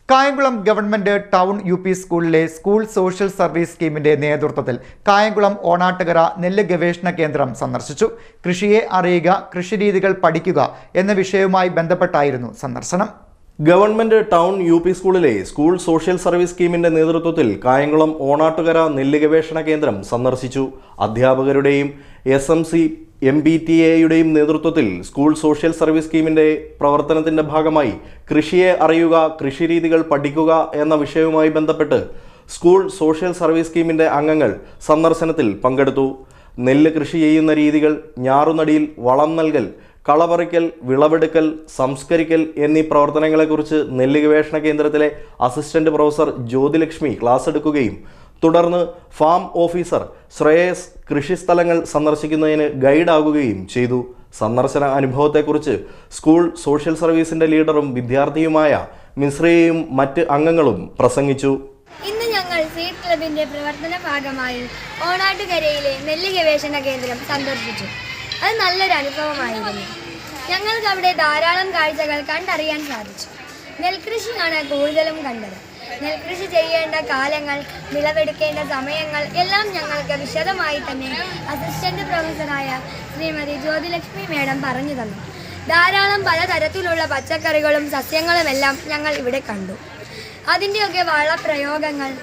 Kayamkulam government town UP. സ്കൂളിലെ school social service സ്കീമിന്റെ നേതൃത്വത്തിൽ കായംകുളം ഓണാട്ടുകര നെല്ല് ഗവേഷണ കേന്ദ്രം സന്ദർശിച്ചു. കൃഷിയെ അറിയുക, കൃഷിരീതികൾ പഠിക്കുക എന്ന വിഷയവുമായി ബന്ധപ്പെട്ടായിരുന്നു സന്ദർശനം. Government town UP. സ്കൂളിലെ സ്കൂൾ സോഷ്യൽ സർവീസ് സ്കീമിന്റെ നേതൃത്വത്തിൽ കായംകുളം ഓണാട്ടുകര നെല്ല് ഗവേഷണ കേന്ദ്രം സന്ദർശിച്ചു. അധ്യാപകരുടെയും SMC MBTA നേതൃത്വത്തിൽ സ്കൂൾ സോഷ്യൽ സർവീസ് സ്കീമിന്റെ പ്രവർത്തനത്തിന്റെ ഭാഗമായി കൃഷിയെ അറിയുക, കൃഷിരീതികൾ പഠിക്കുക എന്ന വിഷയവുമായി ബന്ധപ്പെട്ട് സ്കൂൾ സോഷ്യൽ സർവീസ് സ്കീമിന്റെ അംഗങ്ങൾ സന്ദർശനത്തിൽ പങ്കെടുത്തു. നെല്ല് കൃഷി ചെയ്യുന്ന രീതികൾ, ഞാറുനടിയിൽ, വളം നൽകൽ, കളപറിക്കൽ, വിളവെടുക്കൽ, സംസ്കരിക്കൽ എന്നീ പ്രവർത്തനങ്ങളെക്കുറിച്ച് നെല്ല് ഗവേഷണ കേന്ദ്രത്തിലെ അസിസ്റ്റന്റ് പ്രൊഫസർ ജ്യോതിലക്ഷ്മി ക്ലാസ് എടുക്കുകയും തുടർന്ന് ഫാം ഓഫീസർ ശ്രേയസ് കൃഷിസ്ഥലങ്ങൾ സന്ദർശിക്കുന്നതിന് ഗൈഡാകുകയും ചെയ്തു. സന്ദർശന അനുഭവത്തെക്കുറിച്ച് സ്കൂൾ സോഷ്യൽ സർവീസിന്റെ ലീഡറും വിദ്യാർത്ഥിയുമായ മിശ്രയും മറ്റ് അംഗങ്ങളും പ്രസംഗിച്ചു. ഇന്ന് ഞങ്ങൾ സീഡ് ക്ലബിന്റെ പ്രവർത്തന ഭാഗമായി ഓണാട്ടുകരയിലെ നെല്ല് ഗവേഷണ കേന്ദ്രം സന്ദർശിച്ചു. അത് നല്ലൊരു അനുഭവമായിരുന്നു. ഞങ്ങൾക്ക് അവിടെ ധാരാളം കാഴ്ചകൾ കണ്ടറിയാൻ സാധിച്ചു. നെൽകൃഷിയാണ് കൂടുതലും കണ്ടത്. നെൽകൃഷി ചെയ്യേണ്ട കാലങ്ങൾ, വിളവെടുക്കേണ്ട സമയങ്ങൾ എല്ലാം ഞങ്ങൾക്ക് വിശദമായി തന്നെ അസിസ്റ്റന്റ് പ്രൊഫസറായ ശ്രീമതി ജ്യോതിലക്ഷ്മി മേഡം പറഞ്ഞു തന്നു. ധാരാളം പലതരത്തിലുള്ള പച്ചക്കറികളും സസ്യങ്ങളുമെല്ലാം ഞങ്ങൾ ഇവിടെ കണ്ടു. അതിൻ്റെയൊക്കെ വളപ്രയോഗങ്ങൾ,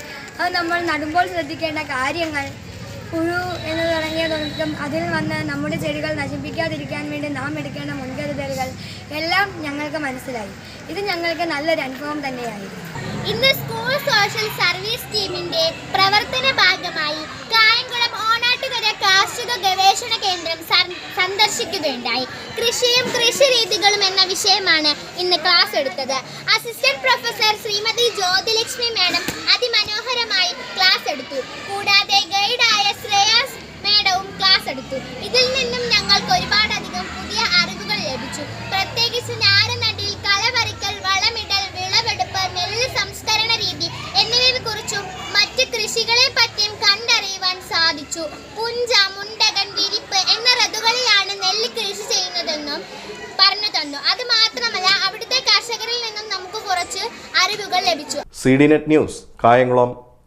അത് നമ്മൾ നടുമ്പോൾ ശ്രദ്ധിക്കേണ്ട കാര്യങ്ങൾ, പുഴു എന്ന് തുടങ്ങിയതൊന്നും അതിൽ വന്ന് നമ്മുടെ ചെടികൾ നശിപ്പിക്കാതിരിക്കാൻ വേണ്ടി നാം എടുക്കേണ്ട മുൻകരുതലുകൾ എല്ലാം ഞങ്ങൾക്ക് മനസ്സിലായി. ഇത് ഞങ്ങൾക്ക് നല്ലൊരു അനുഭവം തന്നെയായിരുന്നു. ഇന്ന് സ്കൂൾ സോഷ്യൽ സർവീസ് സ്കീമിന്റെ പ്രവർത്തന ഭാഗമായി കായംകുളം ഓണാട്ടുകര കാർഷിക ഗവേഷണ കേന്ദ്രം സന്ദർശിക്കുകയുണ്ടായി. കൃഷിയും കൃഷിരീതികളും എന്ന വിഷയമാണ് ഇന്ന് ക്ലാസ് എടുത്തത്. Assistant professor Shrimati Jyothilakshmi madam അതിമനോഹരമായി ക്ലാസ് എടുത്തു. കൂടാതെ ഗൈഡായ ശ്രേയസ് മേഡവും ക്ലാസ് എടുത്തു. ഇതിൽ നിന്നും ഞങ്ങൾക്ക് ഒരുപാടധികം പുതിയ അറിവുകൾ ലഭിച്ചു. പ്രത്യേകിച്ച് ഞാറുനടിയിൽ, കളപറിക്കൽ, വളമിടൽ, വിളവെടുപ്പ്, നെല്ല് സംസ്കരണ രീതി എന്നിവയെ കുറിച്ചും മറ്റ് കൃഷികളെ പറ്റിയും കണ്ടറിയുവാൻ സാധിച്ചു. പുഞ്ച, മുണ്ടകൻ, വിരിപ്പ് എന്ന ഋതുകളിലാണ് നെല്ല് കൃഷി ചെയ്യുന്നതെന്നും പറഞ്ഞു തന്നു. അത് മാത്രമല്ല, അവിടുത്തെ കർഷകരിൽ നിന്നും നമുക്ക് കുറച്ച് അറിവുകൾ ലഭിച്ചു. CDNet news, Kayamkulam.